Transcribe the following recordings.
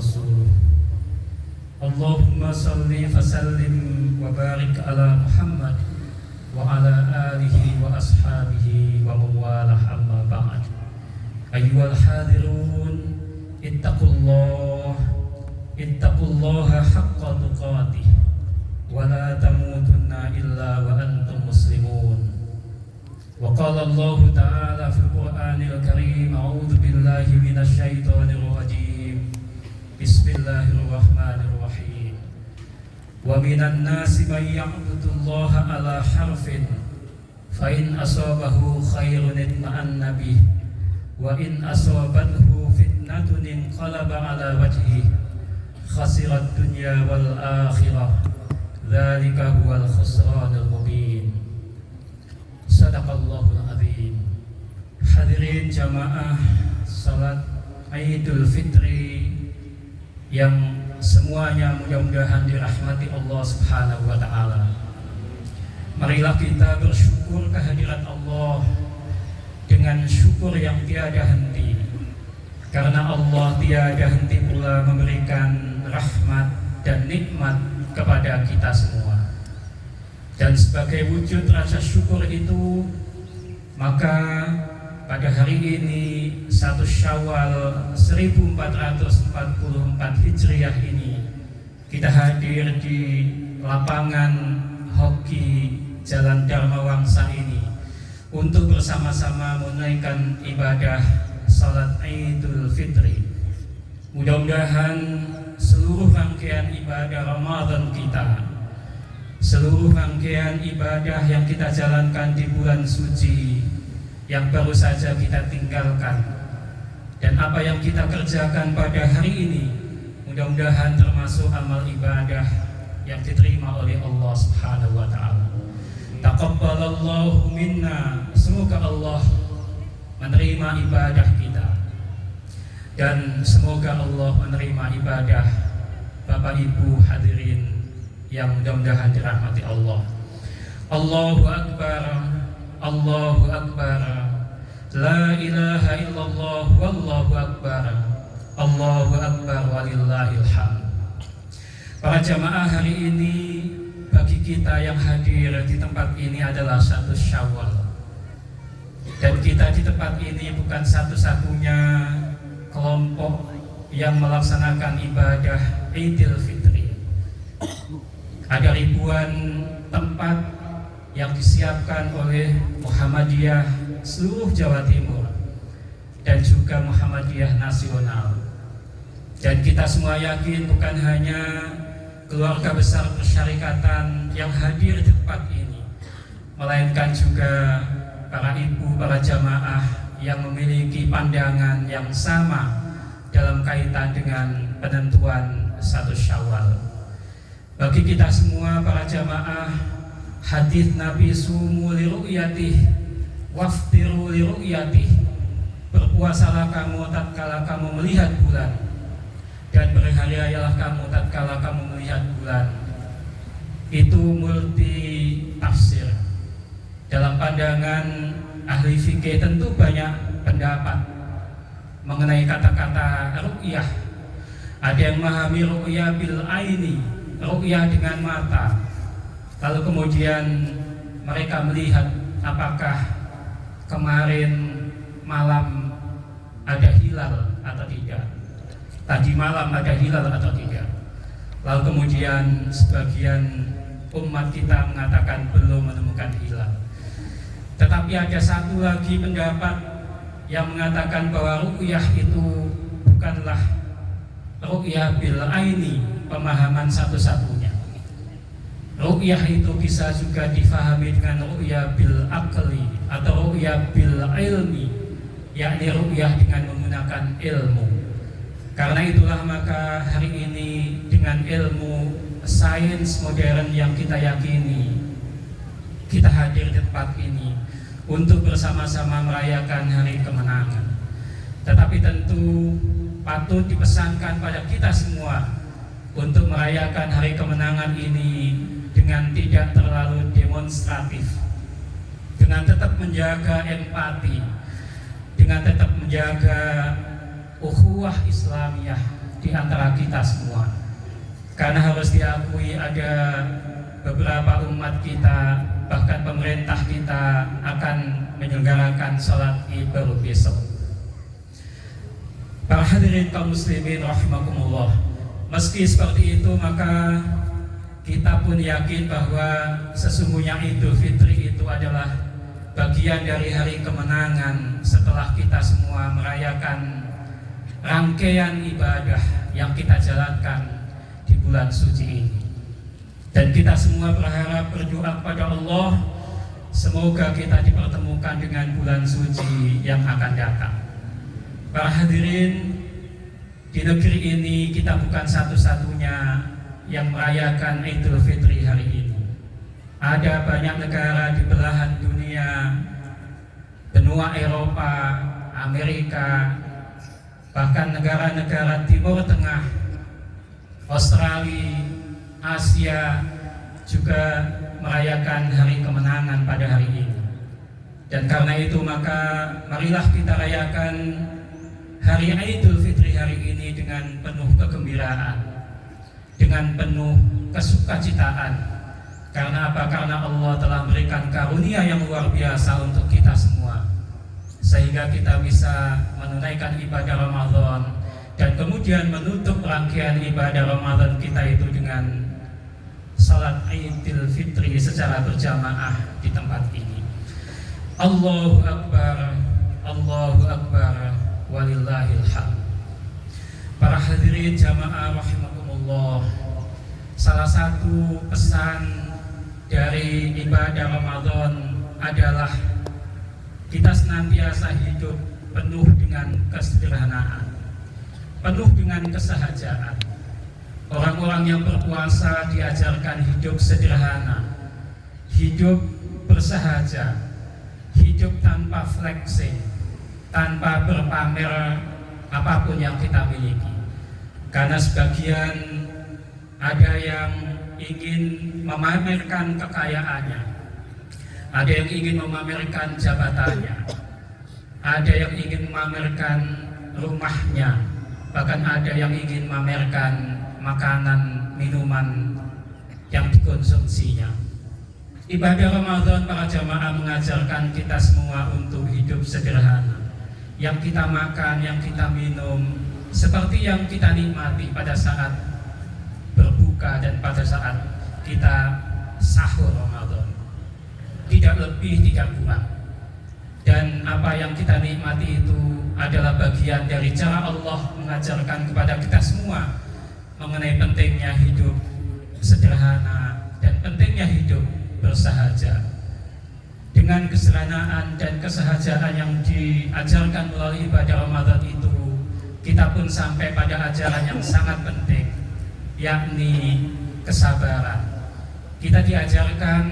ورسوله. اللهم صل وسلم وبارك على محمد وعلى آله وأصحابه ومن والاه أما بعد. أيها الحاضرون اتقوا الله حق تقاته ولا تموتن إلا وأنتم مسلمون. وقال الله تعالى في القرآن الكريم: أعوذ بالله من الشيطان الرجيم. بسم الله الرحمن الرحيم. ومن الناس من يعبد الله على حرف فإن أصابه خير اطمأن به وإن أصابته فتنة انقلب على وجهه خسر الدنيا والآخرة ذلك هو الخسران المبين. Sadaqallahul azim. Hadirin jamaah salat Idul Fitri yang semuanya mudah-mudahan dirahmati Allah Subhanahu wa taala. Marilah kita bersyukur kehadirat Allah dengan syukur yang tiada henti, karena Allah tiada henti pula memberikan rahmat dan nikmat kepada kita semua. Dan sebagai wujud rasa syukur itu, maka pada hari ini 1 Syawal 1444 Hijriah ini kita hadir di lapangan hoki Jalan Dharma Wangsa ini untuk bersama-sama menunaikan ibadah salat Idul Fitri. Mudah-mudahan seluruh rangkaian ibadah Ramadan kita, seluruh rangkaian ibadah yang kita jalankan di bulan suci yang baru saja kita tinggalkan, dan apa yang kita kerjakan pada hari ini, mudah-mudahan termasuk amal ibadah yang diterima oleh Allah Subhanahu wa taala. Taqabbalallahu minna, semoga Allah menerima ibadah kita, dan semoga Allah menerima ibadah Bapak Ibu hadirin yang mudah-mudahan dirahmati Allah. Allahu Akbar, Allahu Akbar, La ilaha illallah, Wallahu Akbar, Allahu Akbar, walillahil hamd. Para jamaah, hari ini bagi kita yang hadir di tempat ini adalah 1 Syawal, dan kita di tempat ini bukan satu-satunya kelompok yang melaksanakan ibadah Idul Fitri. Ada ribuan tempat yang disiapkan oleh Muhammadiyah seluruh Jawa Timur dan juga Muhammadiyah nasional. Dan kita semua yakin bukan hanya keluarga besar persyarikatan yang hadir di tempat ini, melainkan juga para ibu, para jamaah yang memiliki pandangan yang sama dalam kaitan dengan penentuan 1 Syawal. Bagi kita semua para jamaah, hadis Nabi sumu li ru'yatih waftiru li ru'yatih, berpuasalah kamu tatkala kamu melihat bulan, dan berhariayalah kamu tatkala kamu melihat bulan. Itu multi tafsir. Dalam pandangan ahli fikih tentu banyak pendapat mengenai kata-kata ru'yah. Ada yang memahami ru'yah bil aini, ru'yah dengan mata, lalu kemudian mereka melihat apakah kemarin malam ada hilal atau tidak, tadi malam ada hilal atau tidak. Lalu kemudian sebagian umat kita mengatakan belum menemukan hilal. Tetapi ada satu lagi pendapat yang mengatakan bahwa ru'yah itu bukanlah ru'yah bil aini, pemahaman satu-satunya. Ru'yah itu bisa juga difahami dengan ru'yah bil akli atau ru'yah bil ilmi, yakni ru'yah dengan menggunakan ilmu. Karena itulah maka hari ini dengan ilmu sains modern yang kita yakini, kita hadir di tempat ini untuk bersama-sama merayakan hari kemenangan. Tetapi tentu patut dipesankan pada kita semua untuk merayakan hari kemenangan ini dengan tidak terlalu demonstratif, dengan tetap menjaga empati, dengan tetap menjaga ukhuwah Islamiyah di antara kita semua. Karena harus diakui ada beberapa umat kita, bahkan pemerintah kita akan menyelenggarakan sholat Id baru besok. Para hadirin kaum muslimin rahimakumullah, meski seperti itu maka kita pun yakin bahwa sesungguhnya Idul Fitri itu adalah bagian dari hari kemenangan setelah kita semua merayakan rangkaian ibadah yang kita jalankan di bulan suci ini. Dan kita semua berharap, berdoa kepada Allah, semoga kita dipertemukan dengan bulan suci yang akan datang. Para hadirin, di negeri ini kita bukan satu-satunya yang merayakan Idul Fitri hari ini. Ada banyak negara di belahan dunia, benua Eropa, Amerika, bahkan negara-negara Timur Tengah, Australia, Asia juga merayakan hari kemenangan pada hari ini. Dan karena itu maka marilah kita rayakan hari Idul Fitri hari ini dengan penuh kegembiraan, dengan penuh kesukacitaan. Karena apa? Karena Allah telah memberikan karunia yang luar biasa untuk kita semua, sehingga kita bisa menunaikan ibadah Ramadan dan kemudian menutup rangkaian ibadah Ramadan kita itu dengan salat Idul Fitri secara berjamaah di tempat ini. Allahu Akbar, Allahu Akbar, walillahil hamd. Para hadirin jamaah rahimakumullah, salah satu pesan dari ibadah Ramadan adalah kita senantiasa hidup penuh dengan kesederhanaan, penuh dengan kesahajaan. Orang-orang yang berpuasa diajarkan hidup sederhana, hidup bersahaja, hidup tanpa flexing, tanpa berpamer apapun yang kita miliki. Karena sebagian ada yang ingin memamerkan kekayaannya, ada yang ingin memamerkan jabatannya, ada yang ingin memamerkan rumahnya, bahkan ada yang ingin memamerkan makanan, minuman yang dikonsumsinya. Ibadah Ramadan para jamaah mengajarkan kita semua untuk hidup sederhana. Yang kita makan, yang kita minum, seperti yang kita nikmati pada saat berbuka dan pada saat kita sahur Ramadan, tidak lebih, tidak kurang. Dan apa yang kita nikmati itu adalah bagian dari cara Allah mengajarkan kepada kita semua mengenai pentingnya hidup sederhana dan pentingnya hidup bersahaja. Dengan kesederhanaan dan kesahajaan yang diajarkan melalui ibadah Ramadan itu, kita pun sampai pada ajaran yang sangat penting, yakni kesabaran. Kita diajarkan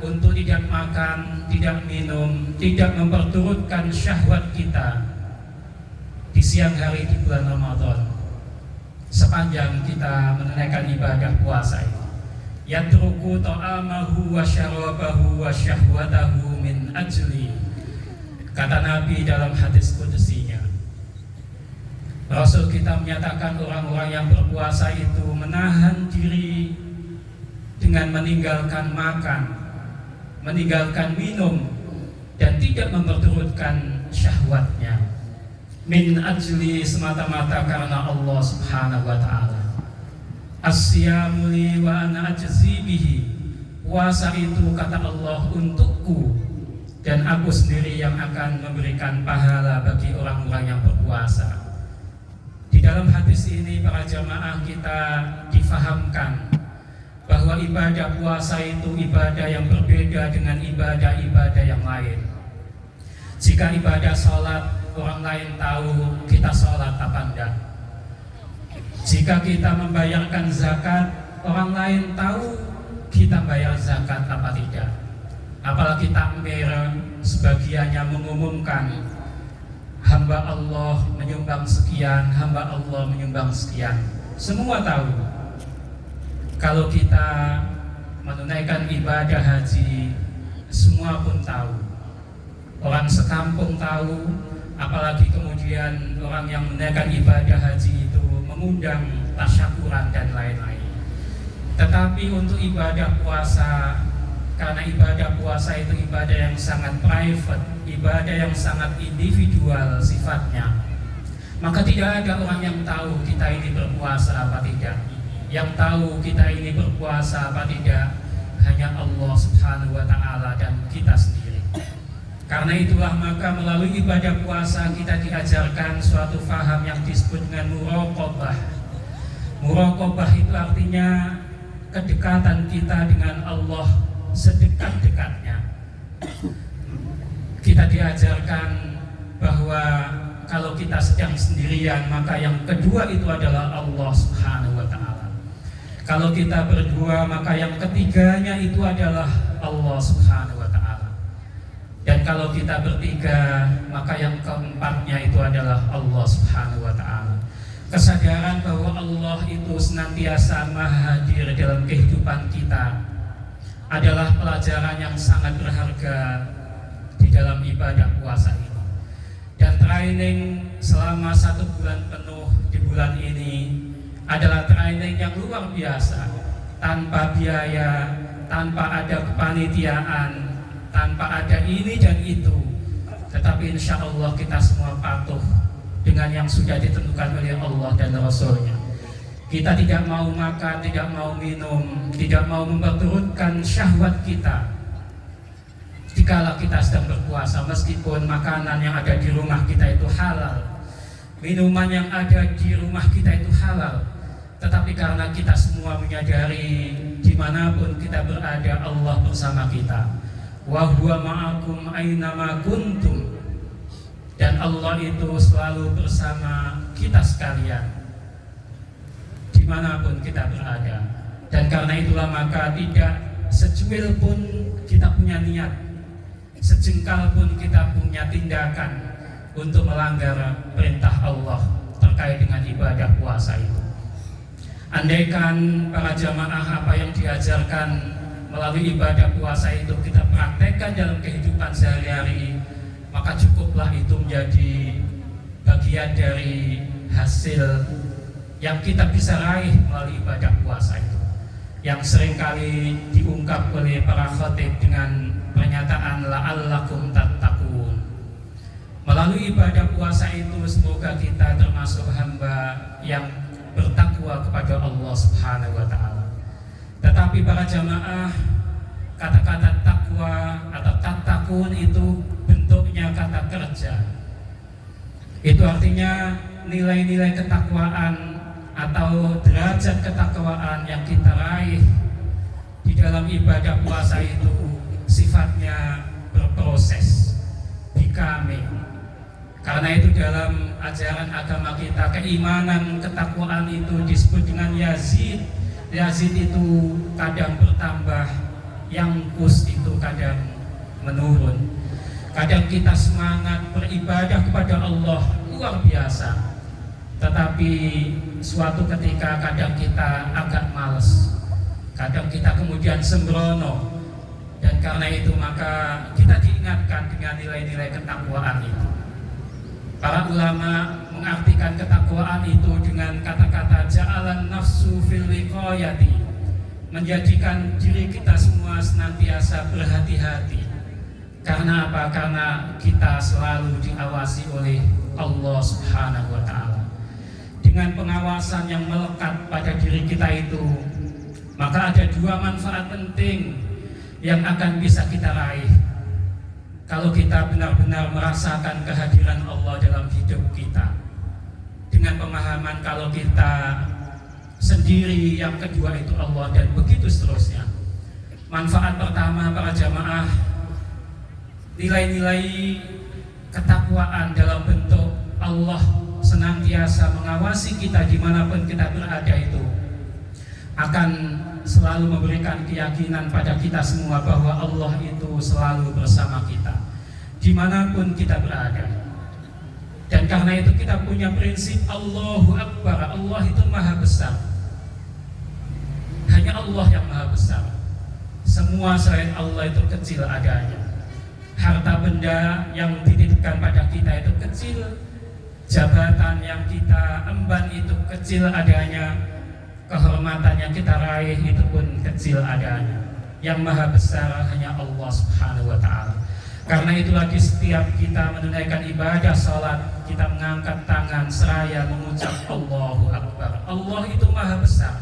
untuk tidak makan, tidak minum, tidak memperturutkan syahwat kita di siang hari di bulan Ramadan sepanjang kita menunaikan ibadah puasa itu. Yatruku ta'amahu wa syarabahu wa syahwatahu min ajli, kata Nabi dalam hadis kudusinya. Rasul kita menyatakan orang-orang yang berpuasa itu menahan diri dengan meninggalkan makan, meninggalkan minum, dan tidak memperturutkan syahwatnya. Min ajli, semata-mata karena Allah Subhanahu wa ta'ala. As-siyamu li wa ana ajzi bihi. Puasa itu, kata Allah, untukku dan aku sendiri yang akan memberikan pahala bagi orang-orang yang berpuasa. Di dalam hadis ini para jamaah kita difahamkan bahwa ibadah puasa itu ibadah yang berbeda dengan ibadah-ibadah yang lain. Jika ibadah sholat, orang lain tahu kita sholat apa enggak. Jika kita membayarkan zakat, orang lain tahu kita bayar zakat apa tidak. Apalagi takmir, sebagiannya mengumumkan hamba Allah menyumbang sekian, hamba Allah menyumbang sekian. Semua tahu. Kalau kita menunaikan ibadah haji, semua pun tahu. Orang sekampung tahu, apalagi kemudian orang yang menunaikan ibadah haji itu mengundang tasyakuran dan lain-lain. Tetapi untuk ibadah puasa, karena ibadah puasa itu ibadah yang sangat private, ibadah yang sangat individual sifatnya, maka tidak ada orang yang tahu kita ini berpuasa apa tidak. Yang tahu kita ini berpuasa apa tidak hanya Allah Subhanahu wa Ta'ala dan kita sendiri. Karena itulah maka melalui ibadah puasa kita diajarkan suatu faham yang disebut dengan muraqabah. Muraqabah itu artinya kedekatan kita dengan Allah sedekat-dekatnya. Kita diajarkan bahwa kalau kita sedang sendirian, maka yang kedua itu adalah Allah Subhanahu wa Ta'ala. Kalau kita berdua, maka yang ketiganya itu adalah Allah Subhanahu wa Ta'ala. Dan kalau kita bertiga, maka yang keempatnya itu adalah Allah Subhanahu wa Ta'ala. Kesadaran bahwa Allah itu senantiasa maha hadir dalam kehidupan kita adalah pelajaran yang sangat berharga di dalam ibadah puasa ini. Dan training selama 1 bulan penuh di bulan ini adalah training yang luar biasa, tanpa biaya, tanpa ada kepanitiaan, tanpa ada ini dan itu. Tetapi insya Allah kita semua patuh dengan yang sudah ditentukan oleh Allah dan Rasul-Nya. Kita tidak mau makan, tidak mau minum, tidak mau memperturutkan syahwat kita dikala kita sedang berpuasa, meskipun makanan yang ada di rumah kita itu halal, minuman yang ada di rumah kita itu halal. Tetapi karena kita semua menyadari dimanapun kita berada, Allah bersama kita. Wa huwa ma'akum aynama kuntum. Dan Allah itu selalu bersama kita sekalian dimanapun kita berada. Dan karena itulah maka tidak secuil pun kita punya niat, sejengkal pun kita punya tindakan untuk melanggar perintah Allah terkait dengan ibadah puasa itu. Andaikan para jamaah apa yang diajarkan melalui ibadah puasa itu kita praktekkan dalam kehidupan sehari-hari, maka cukuplah itu menjadi bagian dari hasil yang kita bisa raih melalui ibadah puasa itu, yang seringkali diungkap oleh para khatib dengan pernyataan la'allakum tattaqun. Melalui ibadah puasa itu semoga kita termasuk hamba yang bertakwa kepada Allah Subhanahu wa Ta'ala. Tetapi para jamaah, kata-kata takwa atau tattaqun itu bentuknya kata kerja. Itu artinya nilai-nilai ketakwaan atau derajat ketakwaan yang kita raih di dalam ibadah puasa itu sifatnya berproses, becoming. Karena itu dalam ajaran agama kita, keimanan, ketakwaan itu disebut dengan yazid. Yazid itu kadang bertambah, yangkus itu kadang menurun. Kadang kita semangat beribadah kepada Allah luar biasa, tetapi suatu ketika kadang kita agak malas, kadang kita kemudian sembrono. Dan karena itu maka kita diingatkan dengan nilai-nilai ketakwaan itu. Para ulama mengartikan ketakwaan itu dengan kata-kata ja'alan nafsu fil wiqayati, menjadikan diri kita semua senantiasa berhati-hati. Karena apa? Karena kita selalu diawasi oleh Allah Subhanahu wa Ta'ala. Dengan pengawasan yang melekat pada diri kita itu, maka ada dua manfaat penting yang akan bisa kita raih kalau kita benar-benar merasakan kehadiran Allah dalam hidup kita. Dengan pemahaman kalau kita sendiri, yang kedua itu Allah, dan begitu seterusnya. Manfaat pertama para jamaah, nilai-nilai ketakwaan dalam bentuk Allah senantiasa mengawasi kita dimanapun kita berada itu akan selalu memberikan keyakinan pada kita semua bahwa Allah itu selalu bersama kita dimanapun kita berada. Dan karena itu kita punya prinsip Allahu Akbar, Allah itu maha besar. Hanya Allah yang maha besar. Semua selain Allah itu kecil adanya. Harta benda yang dititipkan pada kita itu kecil, jabatan yang kita emban itu kecil adanya, kehormatan yang kita raih itu pun kecil adanya. Yang maha besar hanya Allah Subhanahu wa ta'ala. Karena itulah di setiap kita menunaikan ibadah salat, kita mengangkat tangan seraya mengucap Allahu Akbar. Allah itu maha besar.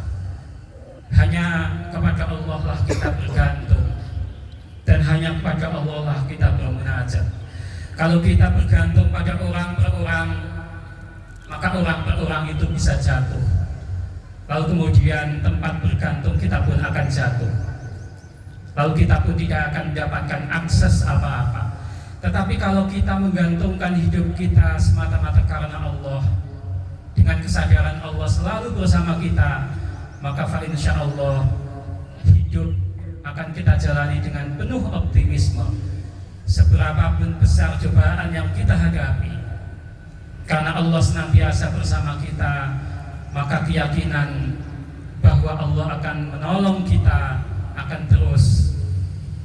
Hanya kepada Allah lah kita bergantung, dan hanya kepada Allah lah kita bermunajat. Kalau kita bergantung pada orang per orang, maka orang per orang itu bisa jatuh. Lalu kemudian tempat bergantung kita pun akan jatuh. Lalu kita pun tidak akan mendapatkan akses apa-apa. Tetapi kalau kita menggantungkan hidup kita semata-mata karena Allah, dengan kesadaran Allah selalu bersama kita, maka insyaallah hidup akan kita jalani dengan penuh optimisme. Seberapapun besar cobaan yang kita hadapi, karena Allah senantiasa bersama kita, maka keyakinan bahwa Allah akan menolong kita akan terus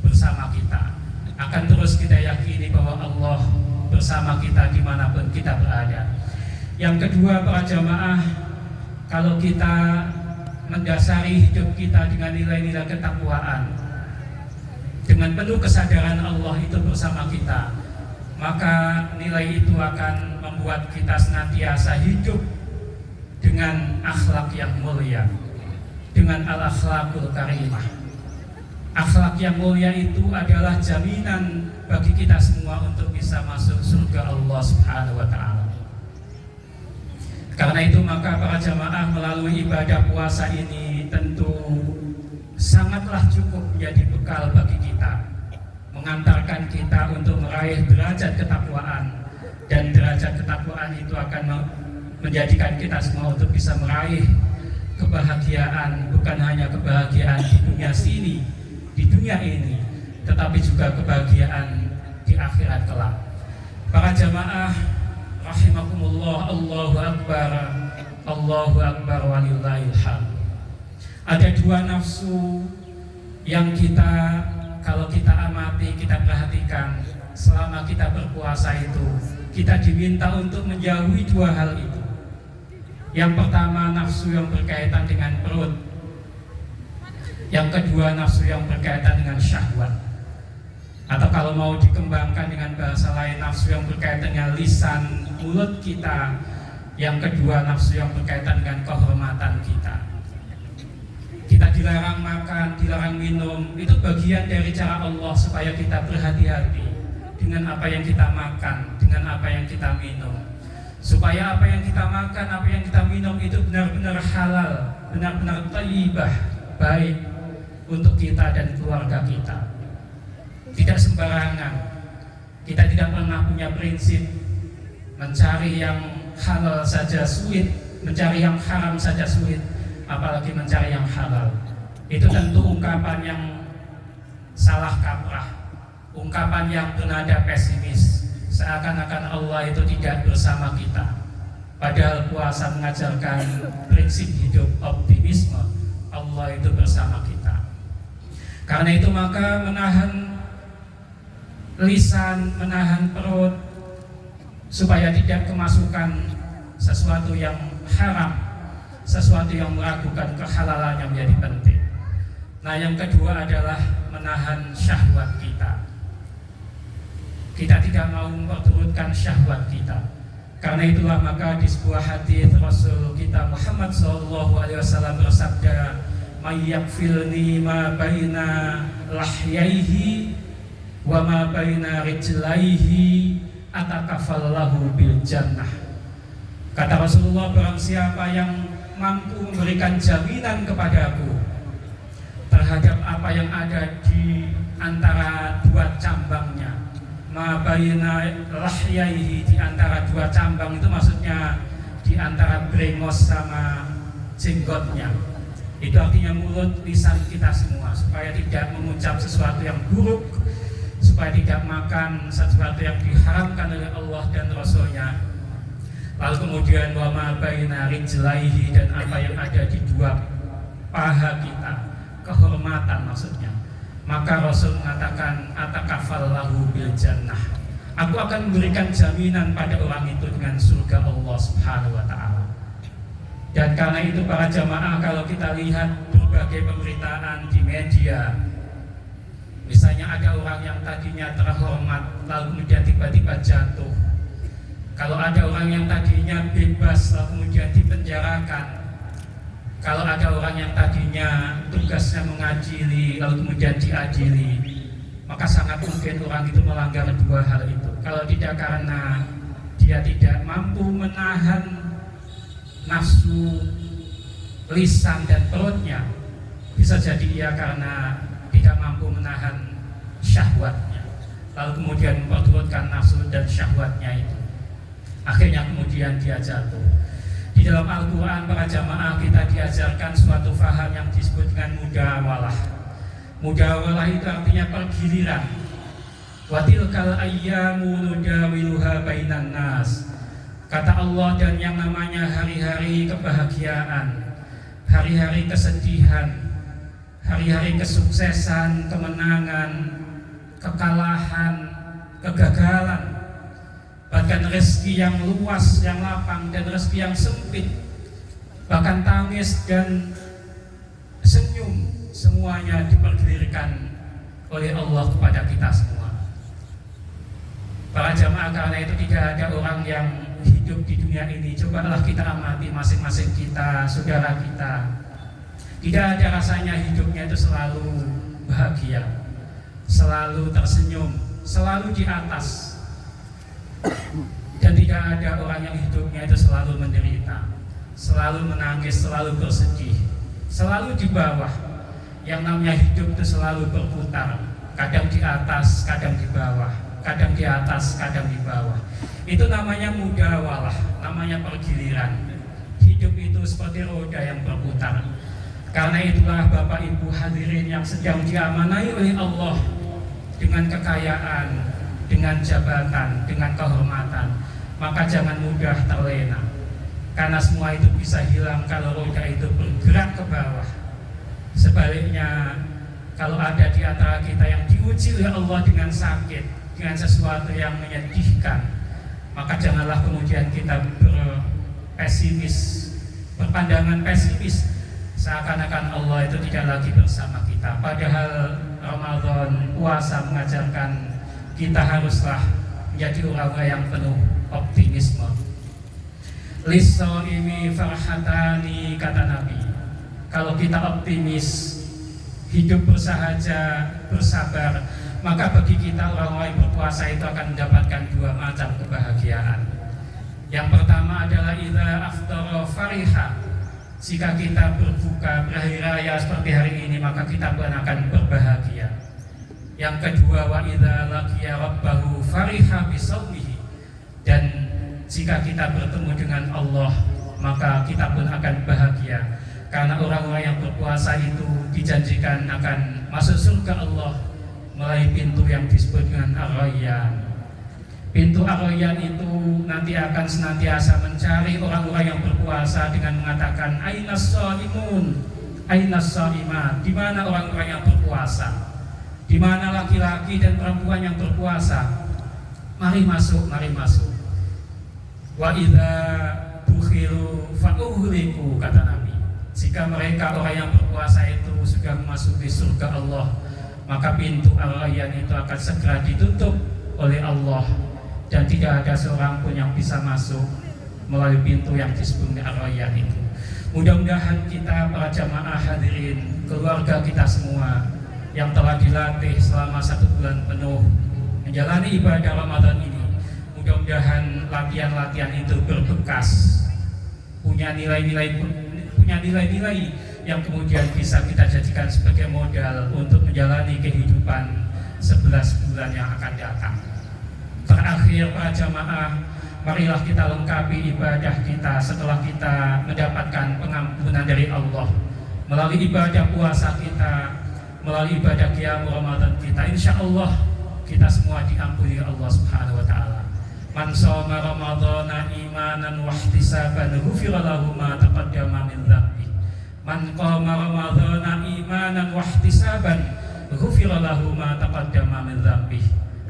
bersama kita. Akan terus kita yakini bahwa Allah bersama kita dimanapun kita berada. Yang kedua, para jamaah, kalau kita mendasari hidup kita dengan nilai-nilai ketakwaan, dengan penuh kesadaran Allah itu bersama kita, maka nilai itu akan membuat kita senantiasa hidup dengan akhlak yang mulia, dengan al-akhlakul karimah. Akhlak yang mulia itu adalah jaminan bagi kita semua untuk bisa masuk surga Allah Subhanahu wa ta'ala. Karena itu maka para jamaah, melalui ibadah puasa ini tentu sangatlah cukup menjadi bekal bagi kita, mengantarkan kita untuk meraih derajat ketakwaan, dan derajat ketakwaan itu akan menjadikan kita semua untuk bisa meraih kebahagiaan, bukan hanya kebahagiaan di dunia sini, di dunia ini, tetapi juga kebahagiaan di akhirat kelak. Para jamaah rahimakumullah, Allahu Akbar, Allahu Akbar walillahil hamd. Ada dua nafsu yang kita, kalau kita amati, kita perhatikan selama kita berpuasa itu, kita diminta untuk menjauhi dua hal itu. Yang pertama, nafsu yang berkaitan dengan perut. Yang kedua, nafsu yang berkaitan dengan syahwat. Atau kalau mau dikembangkan dengan bahasa lain, nafsu yang berkaitan dengan lisan, mulut kita. Yang kedua, nafsu yang berkaitan dengan kehormatan kita. Kita dilarang makan, dilarang minum. Itu bagian dari cara Allah supaya kita berhati-hati dengan apa yang kita makan, dengan apa yang kita minum. Supaya apa yang kita makan, apa yang kita minum itu benar-benar halal, benar-benar thayyibah, baik untuk kita dan keluarga kita. Tidak sembarangan. Kita tidak pernah punya prinsip mencari yang halal saja sulit, mencari yang haram saja sulit, apalagi mencari yang halal. Itu tentu ungkapan yang salah kaprah, ungkapan yang bernada pesimis, seakan-akan Allah itu tidak bersama kita. Padahal puasa mengajarkan prinsip hidup optimisme, Allah itu bersama kita. Karena itu maka menahan lisan, menahan perut supaya tidak kemasukan sesuatu yang haram, sesuatu yang meragukan kehalalannya menjadi penting. Nah, yang kedua adalah menahan syahwat kita. Kita tidak mau memperturutkan syahwat kita. Karena itulah maka di sebuah hadis Rasul kita Muhammad SAW bersabda, "Mayyakfilni ma baina lahyaihi wa ma baina rijlaihi atakafallahu bil jannah." Kata Rasulullah, barang siapa yang mampu memberikan jaminan kepadaku terhadap apa yang ada di antara dua cambangnya, ma baina lahyaihi, di antara dua cambang itu maksudnya di antara brengos sama jenggotnya. Itu artinya mulut, lisan kita semua, supaya tidak mengucap sesuatu yang buruk, supaya tidak makan sesuatu yang diharamkan oleh Allah dan Rasulnya. Lalu kemudian wa ma baina rijlaihi, dan apa yang ada di dua paha kita, kehormatan maksudnya. Maka Rasul mengatakan atakafallahu bil jannah, aku akan memberikan jaminan pada orang itu dengan surga Allah Subhanahu wa taala. Dan karena itu para jamaah, kalau kita lihat berbagai pemberitaan di media, misalnya ada orang yang tadinya terhormat lalu kemudian tiba-tiba jatuh. Kalau ada orang yang tadinya bebas lalu kemudian dipenjarakan. Kalau ada orang yang tadinya tugasnya mengadili lalu kemudian diadili, maka sangat mungkin orang itu melanggar dua hal itu. Kalau tidak karena dia tidak mampu menahan nafsu lisan dan perutnya, bisa jadi ia karena tidak mampu menahan syahwatnya, lalu kemudian memperturutkan nafsu dan syahwatnya itu, akhirnya kemudian dia jatuh. Di dalam Al-Quran para jamaah kita diajarkan suatu faham yang disebut dengan mudawalah. Mudawalah itu artinya pergiliran. Wa tilkal ayyamu nudawiluha bainan nas. Kata Allah, dan yang namanya hari-hari kebahagiaan, hari-hari kesedihan, hari-hari kesuksesan, kemenangan, kekalahan, kegagalan, bahkan rezeki yang luas, yang lapang, dan rezeki yang sempit, bahkan tangis dan senyum, semuanya dipergilirkan oleh Allah kepada kita semua. Para jamaah, karena itu tidak ada orang yang hidup di dunia ini, cobalah kita amati masing-masing kita, saudara kita. Tidak ada rasanya hidupnya itu selalu bahagia, selalu tersenyum, selalu di atas. Dan tidak ada orang yang hidupnya itu selalu menderita, selalu menangis, selalu bersedih, selalu di bawah. Yang namanya hidup itu selalu berputar, kadang di atas, kadang di bawah, kadang di atas, kadang di bawah. Itu namanya mudawalah, namanya pergiliran. Hidup itu seperti roda yang berputar. Karena itulah Bapak Ibu hadirin yang sedang diamanai oleh Allah dengan kekayaan, dengan jabatan, dengan kehormatan, maka jangan mudah terlena. Karena semua itu bisa hilang kalau roda itu bergerak ke bawah. Sebaliknya, kalau ada di antara kita yang diuji oleh Allah dengan sakit, dengan sesuatu yang menyedihkan, maka janganlah kemudian kita berpesimis, berpandangan pesimis, seakan-akan Allah itu tidak lagi bersama kita. Padahal Ramadan, puasa mengajarkan kita haruslah menjadi orang-orang yang penuh optimisme. Lis-shaimi farhatani, kata Nabi. Kalau kita optimis, hidup bersahaja, bersabar, maka bagi kita orang-orang yang berpuasa itu akan mendapatkan dua macam kebahagiaan. Yang pertama adalah idza aftara fariha. Jika kita berbuka berhari raya seperti hari ini, maka kita pun akan berbahagia. Yang kedua, wa idza laqiya rabbahu fariha bisawmihi. Dan jika kita bertemu dengan Allah, maka kita pun akan bahagia. Karena orang-orang yang berpuasa itu dijanjikan akan masuk surga Allah melalui pintu yang disebut dengan Ar-Rayyan. Pintu Ar-Rayyan itu nanti akan senantiasa mencari orang-orang yang berpuasa dengan mengatakan ainas shaimun, ainas shaimat. Di mana orang-orang yang berpuasa? Di mana laki-laki dan perempuan yang berpuasa? Mari masuk, mari masuk. Wa idza bukhilu fa'uhliku, kata Nabi. Jika mereka orang yang berpuasa itu sudah memasuki surga Allah, maka pintu Ar-Rayyan itu akan segera ditutup oleh Allah, dan tidak ada seorang pun yang bisa masuk melalui pintu yang disebut Ar-Rayyan itu. Mudah-mudahan kita para jamaah hadirin, keluarga kita semua yang telah dilatih selama 1 bulan penuh menjalani ibadah Ramadan ini, mudah-mudahan latihan-latihan itu berbekas, punya nilai-nilai yang kemudian bisa kita jadikan sebagai modal untuk menjalani kehidupan 11 bulan yang akan datang. Terakhir para jamaah, marilah kita lengkapi ibadah kita setelah kita mendapatkan pengampunan dari Allah melalui ibadah puasa kita, melalui ibadah qiyam Ramadan kita. Insya Allah kita semua diampuni Allah Subhanahu wa ta'ala. Man shoma Ramadhana imanan wa ihtisaban ghufira lahu ma taqaddama min dhanbi. Man qama Ramadhana imanan wa ihtisaban ghufira lahu ma taqaddama min dhanbi.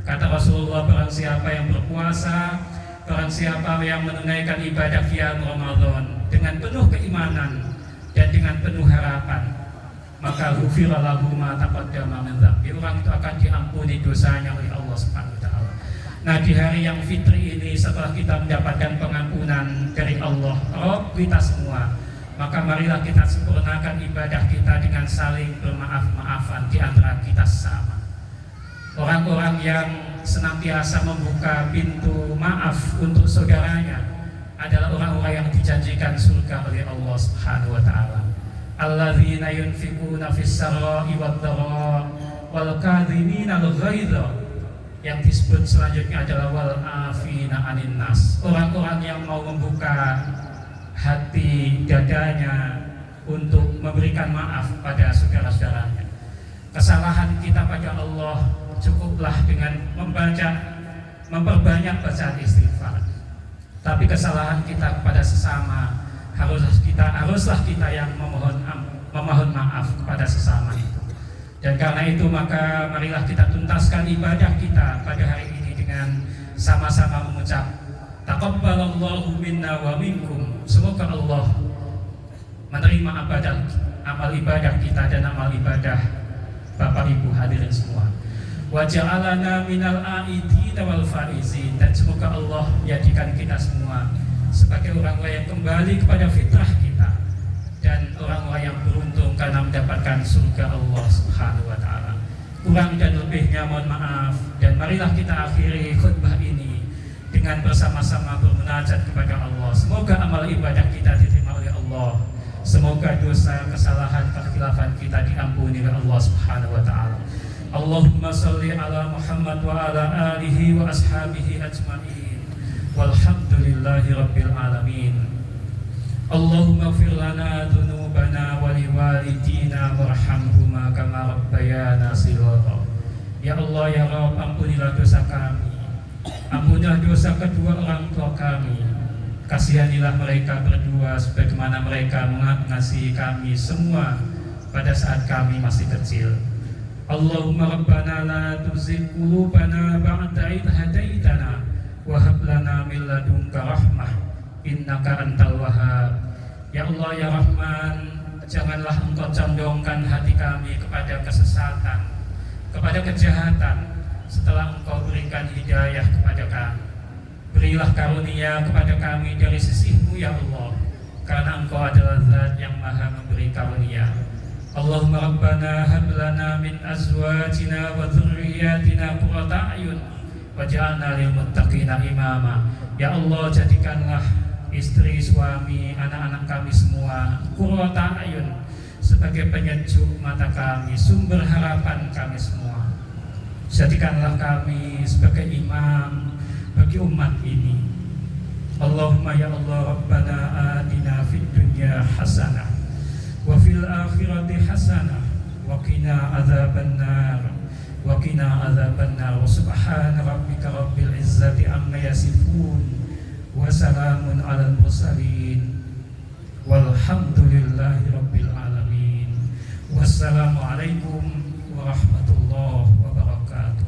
Kata Rasulullah, barang siapa yang berpuasa, barang siapa yang menunaikan ibadah qiyam Ramadan dengan penuh keimanan dan dengan penuh harapan, maka ghufira lahu ma taqaddama min dzambi. Orang itu akan diampuni dosanya oleh Allah Subhanahu wa taala. Nah, di hari yang fitri ini, setelah kita mendapatkan pengampunan dari Allah Rabb kita semua, maka marilah kita sempurnakan ibadah kita dengan saling bermaaf-maafan di antara kita sesama. Orang-orang yang senantiasa membuka pintu maaf untuk saudaranya adalah orang-orang yang dijanjikan surga oleh Allah Subhanahu wa taala. Alladzina yunfikuna fis sarra'i wad dharra wal kadhimina al-ghaidha. Yang disebut selanjutnya adalah wal afina 'anin nas. Orang-orang yang mau membuka hati dadanya untuk memberikan maaf pada saudara-saudaranya. Kesalahan kita pada Allah cukuplah dengan memperbanyak bacaan istighfar. Tapi kesalahan kita kepada sesama haruslah kita yang memohon maaf kepada sesama itu. Dan karena itu maka marilah kita tuntaskan ibadah kita pada hari ini dengan sama-sama mengucap taqabbalallahu minna wa minkum. Semoga Allah menerima amal ibadah kita dan amal ibadah Bapak Ibu hadirin semua. Wa ja'alana minal a'idina wal faizin. Dan semoga Allah menjadikan kita semua sebagai orang-orang yang kembali kepada fitrah kita dan orang-orang yang beruntung karena mendapatkan surga Allah Subhanahu wa taala. Kurang dan lebihnya mohon maaf, dan marilah kita akhiri khutbah ini dengan bersama-sama bermunajat kepada Allah. Semoga amal ibadah kita diterima oleh Allah. Semoga dosa, kesalahan, kekhilafan kita diampuni oleh Allah Subhanahu wa taala. Allahumma shalli ala Muhammad wa ala alihi wa ashabihi ajma'in. Walhamdulillahi rabbil alamin. Allahumma ighfir lana dzunubana wa liwalidina warhamhuma kama rabbayana shighara. Ya Allah ya Rabb, ampunilah dosa kami. Ampunilah dosa kedua orang tua kami. Kasihanilah mereka berdua sebagaimana mereka mengasihi kami semua pada saat kami masih kecil. Allahumma rabbana la tuzigh qulubana ba'da idh hadaitana wa hab lana min ladunka rahmah innaka antal wahhab. Ya Allah ya Rahman, janganlah Engkau condongkan hati kami kepada kesesatan, kepada kejahatan setelah Engkau berikan hidayah kepada kami. Berilah karunia kepada kami dari sisi-Mu ya Allah, karena Engkau adalah Zat yang Maha memberi karunia. Allahumma rabbana hab lana min azwajina wa dzurriyyatina qurrata a'yun waj'alna lil muttaqina imama. Ya Allah, jadikanlah istri, suami, anak-anak kami semua qurrata a'yun, sebagai penyejuk mata kami, sumber harapan kami semua. Jadikanlah kami sebagai imam bagi umat ini. Allahumma ya Allah rabbana atina fid dunya hasanah wa fil akhirati hasanah wa qina adzabannar wa qina adzabannar. Wa subhana rabbika rabbil izzati amma yasifun wa salamun alal mursalin walhamdulillahi rabbil alamin. Wassalamu alaikum warahmatullahi wabarakatuh.